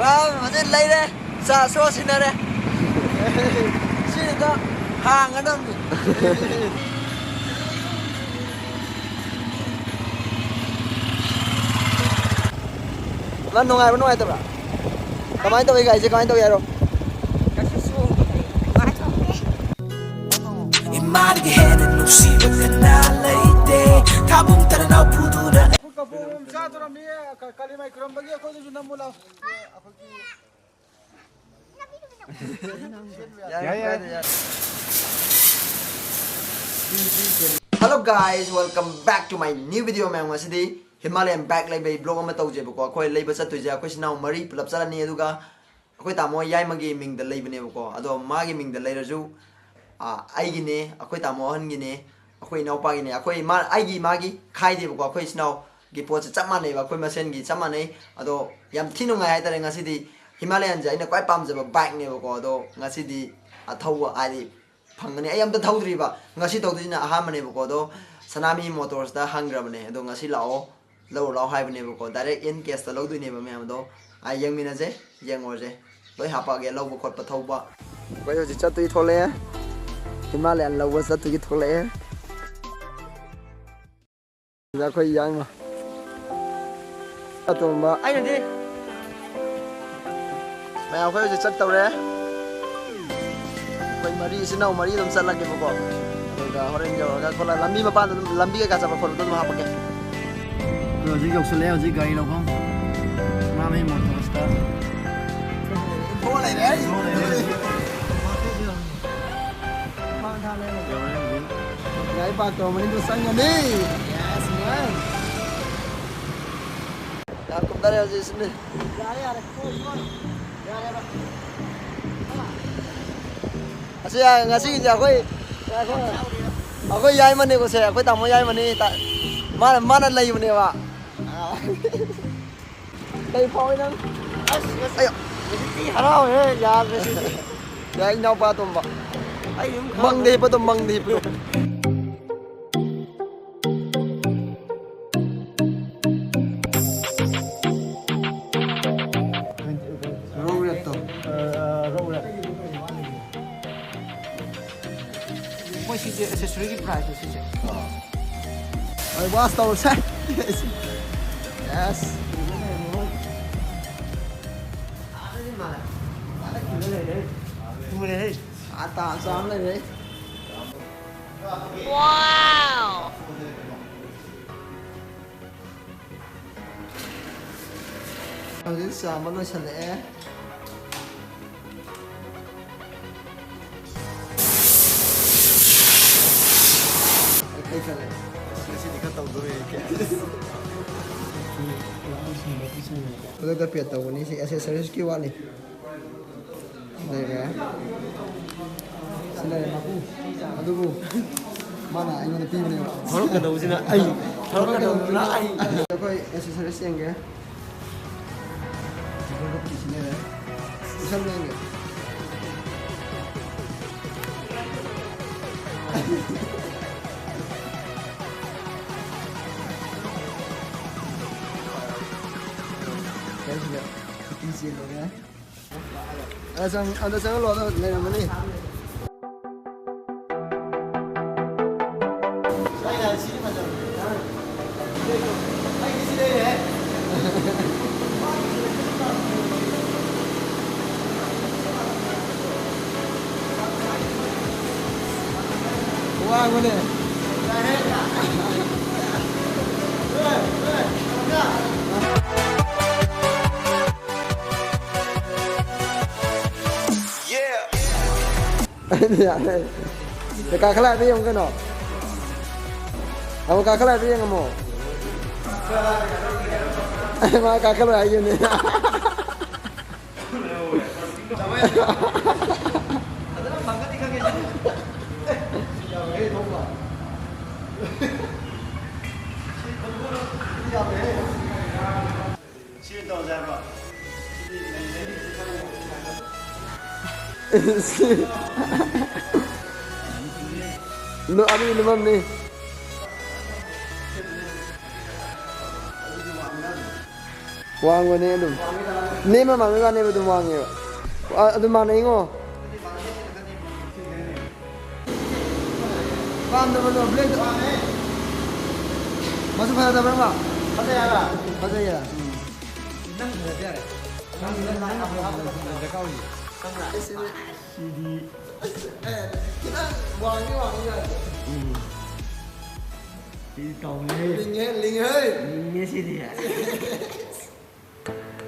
Masih lain sa so sinare. Sini to hang adam ni. Lan nungai ta bra. Kamai to guys, kamai to yaro. Imari head no see what kana leite. Kabum tarana pudura. Kabum sa to mi kalimai kram bagi ko ju namula. Hello guys, welcome back to my new video. मैं वैसे Himalayan back like by blog में तो जे बको कोई ले बस तो जे कोई स्नाउ मरी पुल चला नहीं है दुका कोई तामो याई मगे मिंग द ले बने बको अदो मागे मिंग द ले रजू आई गिने कोई तामो हन गिने कोई नाउ पा गिने कोई मा आई गी मागी खाई दे बको कोई स्नाउ गी पोच चमा नहीं बा कोई मसेन गी चमा नहीं अदो याम थिनु ngai हाय तरे ngasi di Himalayan जे इन कोई पाम जब बाइक ने बको अदो ngasi di अथौ आदि फंगने आई हम तो थौद्री बा ngasi तो दिना आहा मने बको अदो सनामी मोटर्स दा हंग्रबने अदो ngasi लाओ लो लाओ हाई बने बको डायरेक्ट इन केस ता लो दुने बा मैम दो आई यंग मिना जे यंग और जे लोई हापा गे लो बको पथौबा कोई हो चतुई थोले Himalayan लो बस चतुई थोले जा कोई यंग अतुंबा आई नदी मैं कोई हो चत तौरे कोई मरी सिनाउ मरी दम चला के बको अदुगा होरेन जवगा कोला लंबी मपान लंबी का चबा फोटो दम हापा के Hꯧji yoksale houji gari lawam mami motorsta thole re phang tha le gai pa to mani to sang ni yes man ya kum dare houji isne yare yare ba asia ngasi ja koi yai mane ko se koi tamo yai mane ta mana lai mane ba đây phôi nè, hello, dạ, dạ anh đâu ba tụm bạc, măng đi ba tụm măng đi, rau rệt to, rau rệt, what is the accessory price? I was told that, yes. Wow! This is mano chale. Okay, chale. Kasi di ka tawdo eh. Udah tapi tahu ni si aksesoris ki wali. Đây kìa. Xin đây là aku. Aduh. Mana anh muốn tìm này. Tháo cái đầu xin là ai. Tháo cái đầu là ai. Coi accessories yang kìa. Coba kau di sini ya. Bisa ni ni. Kan sudah easy loh ya. Ada sang lo ada lain mana ni? Saya di sini macam. Saya di sini ya. Wah mana? Dekat kelas dia yang kena. Kamu kakak lah dia yang mau. Mak kakak lah aja ni. Lu ani lemam ni. Wang ni lu. 네마 마음에 네마도 망해요. 아도 망해요. 밤도 벌써 블레이드. 마수 봐야 돼 봐봐. 가자야. 가자야. 난 그래야 돼. 난 내가 오지. CD. 그냥 왕이야. Linh ơi xin đi hả?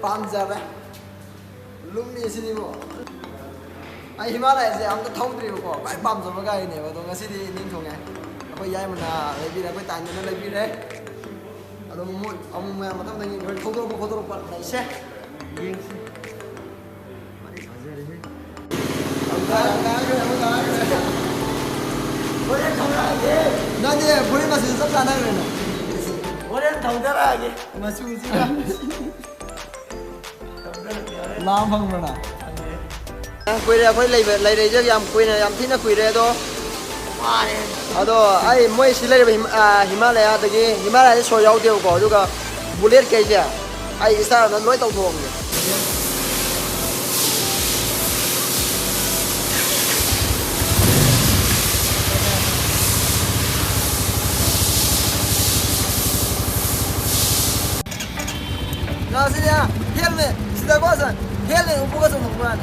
Pan giờ đấy, lúc này xin đi bộ. Anh Himalaya sẽ ông có thông tin của phải bấm rồi cái này mà tôi nghe xin đi ninh thùng này. Bây giờ mình lấy đi là bây tài nó lấy đi đấy. Ông mà thằng này người không có bật này xe. 나한테 보내면 섭섭 안 하고 그러나? 원래는 동자라하게 맞추지가. 마음 방문아. quỳ quỳ lấy để cho em quỳ này em thích nó quỳ đây đó. đó ai mỗi xí lấy Himalaya thì cái Himalaya số dấu tiêu có chứ cả bullet cái gì ai sao nó lối tàu thuồng vậy. Nasılya? Helme. Size bazen. Helme. Bu kadar mı var?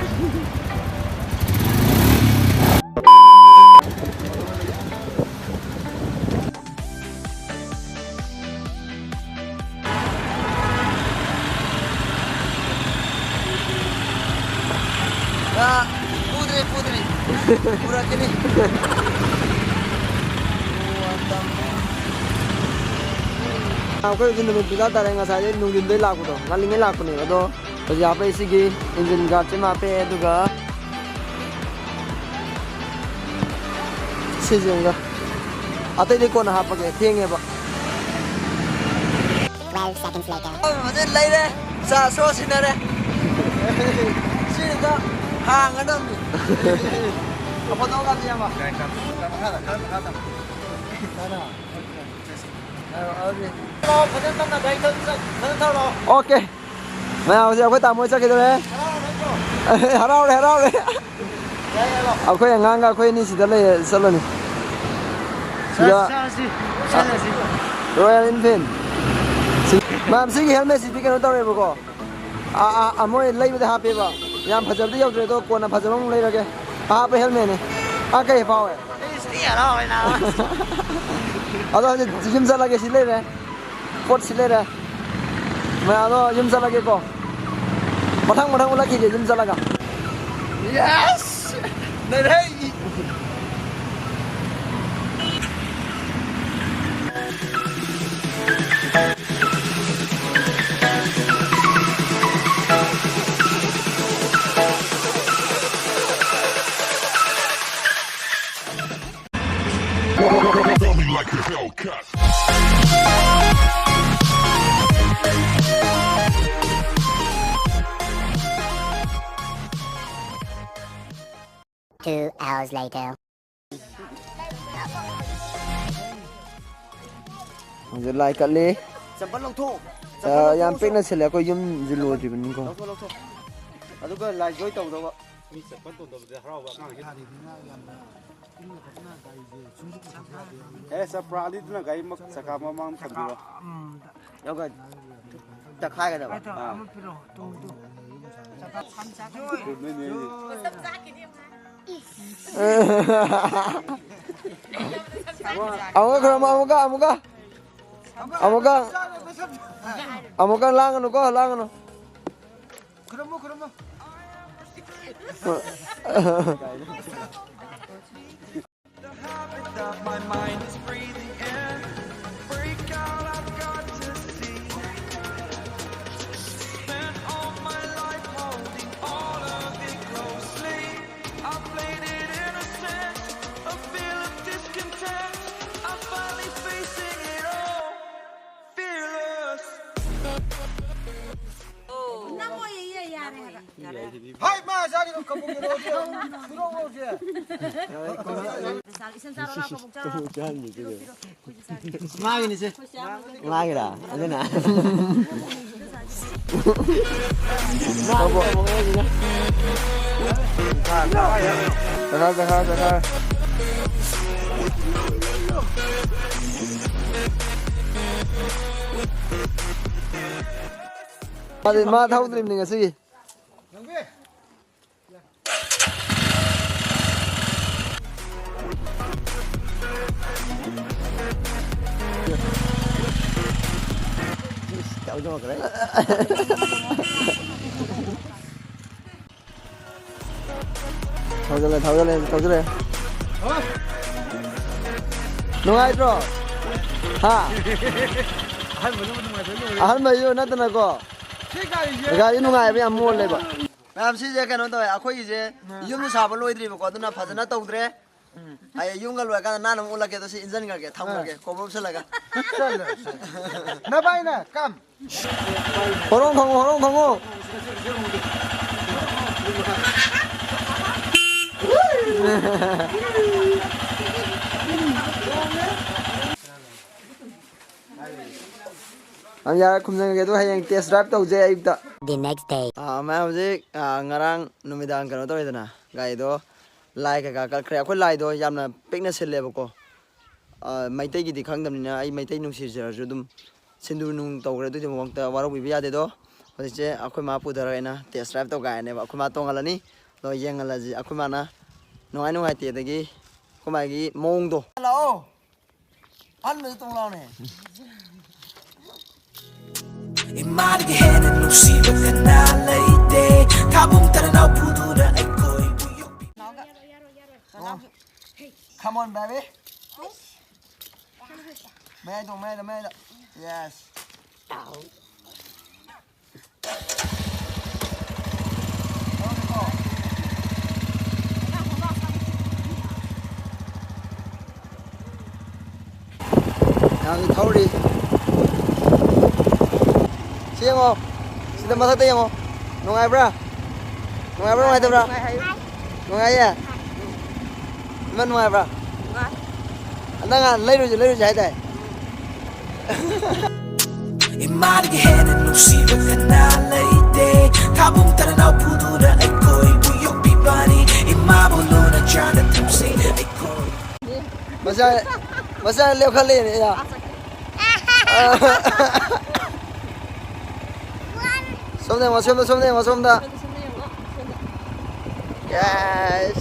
Ya, pudri. Pura kini. Aku ini kita tarik nggak saja nungguin deh laku tuh, ngalingin laku nih, atau apa sih ki engine guard cuma apa itu ga, sih juga, atau ini kau nak apa ke, tiangnya pak. 12 seconds later. Oh, macam lain deh, so sini deh, sini tuh, hang ada nih. Apa tahu kan siapa? Kata. Ok. Nào giờ quay tạm mới cho cái đấy. Harau đấy. Aku yang ngangga aku ini sudah le solo nih. Sudah. Royal Enfield. Mam sih helmet sih bikin utara ya buko. Amoy lay betul HP ba. Yang fajar tu jauh tu tu kau nak fajar orang lay lagi. HP helmet ni. Akai pau ya. Iya lah, enak. Aduh, jam salah lagi silai deh, pot silai deh. Aduh, jam salah lagi kok. Matang lagi je jam salah kan. Yes, nerai. Like a Hellcat. Two hours later. Like kali. Sempat long thu. Yang pek nak selai aku jum jelu di bening kau. Long thu. Aduh ke lai joy tau tau. Sa itu na gay mak saka mamang kambira. Đâu rồi. Chặt hai cái đâu. Amuka langan ko, langan. Keremo. My mind is breathing in. Break out, I've got to see. Spent all my life holding all of it closely. I played it innocent, a feel of discontent. I'm finally facing it all, fearless. Hai, mas, jadi kamu kerja. Suruh kerja. Lagi nih sih. Lagi dah. Ada nak. Ma thâu tìm mình cái gì? Chậu cho cái đấy. Thâu cho lên. Nung ai bro? Ha? Ahal mai yo na tana ko. Gari nung ai ba mol le ba. Ma'am si je kanon to akhoi je yum sa ba loi dri ba ko tuna phajana tawdre. Ay yung galwa ka na nam ula ke to si injan ga ke tham ga ke ko bob se laga. Na bai na, come. Horong khongo. Ang yara kumjang ke to hayang test drive tau je ayukta. The next day. Ma hojik ngarang numidang kano to idana gai do lai ka kal khre akhoi lai do yamna pekna sele bako maitai gi di khangdamnina ai maitai nungsi jar ju dum sindu nung tawgre du mong ta waro bi ya de do hojik akhoi ma pu dara ina test drive to gai ne ba akhoi ma tongalani do yengala ji akhoi ma na nungai te dagi akhoi ma gi mong do lao an me tong lao ne Imari ke hen nu si ba kana leite kabung taranaw pudura ay koy buyok. Come on baby May yes Now you thori Siang mo Sida masakta yang mo Nungai bra Nungai tu bra Nungai ya Mana nungai bra Anda nga leiru jai dai Imari ke hen nu si ba kana leite kabung taranaw pudura ay koy buyok bibani imabulo na chana tumsi ay koy. Masa leo kali ni ya Somda Yes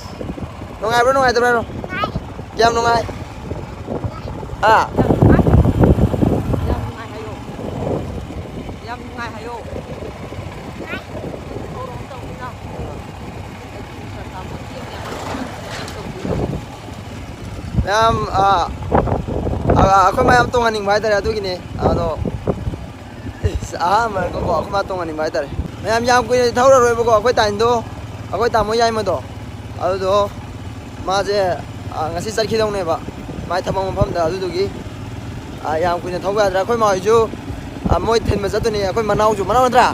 Nungai tu bra Jam nungai Ah Yam ako mayam tongan ning baitare adu gini ado mer ko ako ma tongan ning baitare mayam yam ko thaura roi bo ko akoi tain do akoi ta mo yai ma do adu do ma je ngasi sarki dong ne ba mai thamang pham da adu du gi yam ko ne thauga dra akoi ma ju moi then ma jatu ni akoi manau ju manau dra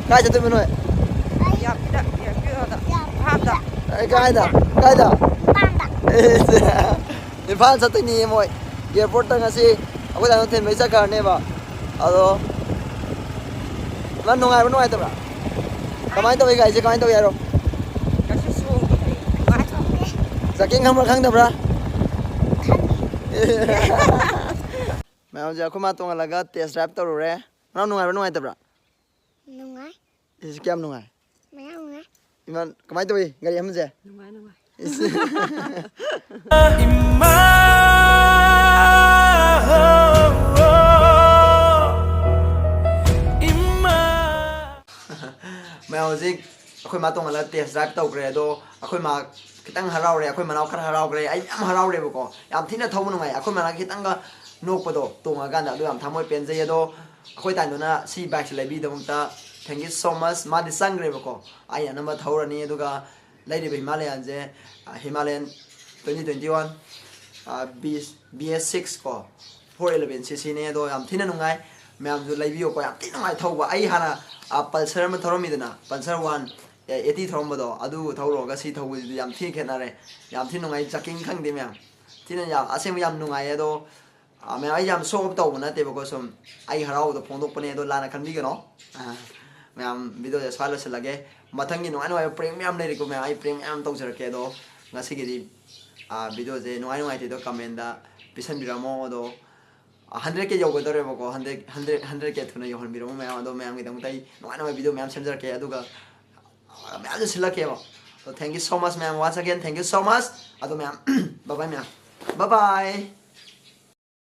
kai jatu me noi Dạ, da. kai da Ifan sa tini mo airport ta ngasi ako ta ten mai sa karne ba ado man nungai ta bra kamai to ga je kamai to yaro saking hamra khang da bra ma ja ko ma to ngalaga test drive to re man nungai ta bra Nungai. is kyam nungai Maya nungai. iman kamai to gari ham je Mày hojik akhoi ma tong ala test drive tau kre do akhoi ma kitang harau re akhoi manau khar harau kre ai am harau re ko yam thina thau nu ngai akhoi ma kitang ga nok pa do tonga ga na do yam thamoi pen je do akhoi tan do na si bike lai bi dong ta thank you so much ma di sang re ko ai ana ma thau ra ni do ga lai de Himalayan je Himalayan 2021 BS6 ko 411cc ne do yam thina nu ngai ma'am जो live को याम तीन my थौबा I Hana Pulsar में थौरमिदना Pulsar 180 थौरमदो अदु थौरोगा सी थौबु याम थी खेनारे याम थी नुंगाई चकिंग खंगदे ma'am थीना याम असेम याम नुंगाई दो मैं आई जाम show up तौब नते बको सम आई हराव द फोन दोपने दो लाना खनबी गनो मैं वीडियो जे सालो से लगे मथंगी नुआई नुआई प्रीमियम ले रिको मैं आई प्रीमियम तौ जरके दो ngasi gi वीडियो जे नुआई नुआई ते दो कमेंट दा पिसन बिरामो दो 100 के योगो दरे बको 100 के थुना योहन बिरामो मैं दो मैं आंगे दम ताई नुआई नुआई वीडियो मैं सेम जरके अदुगा मैं आज सिलके बो so thank you so much ma'am once again thank you so much ado ma'am bye bye ma'am bye bye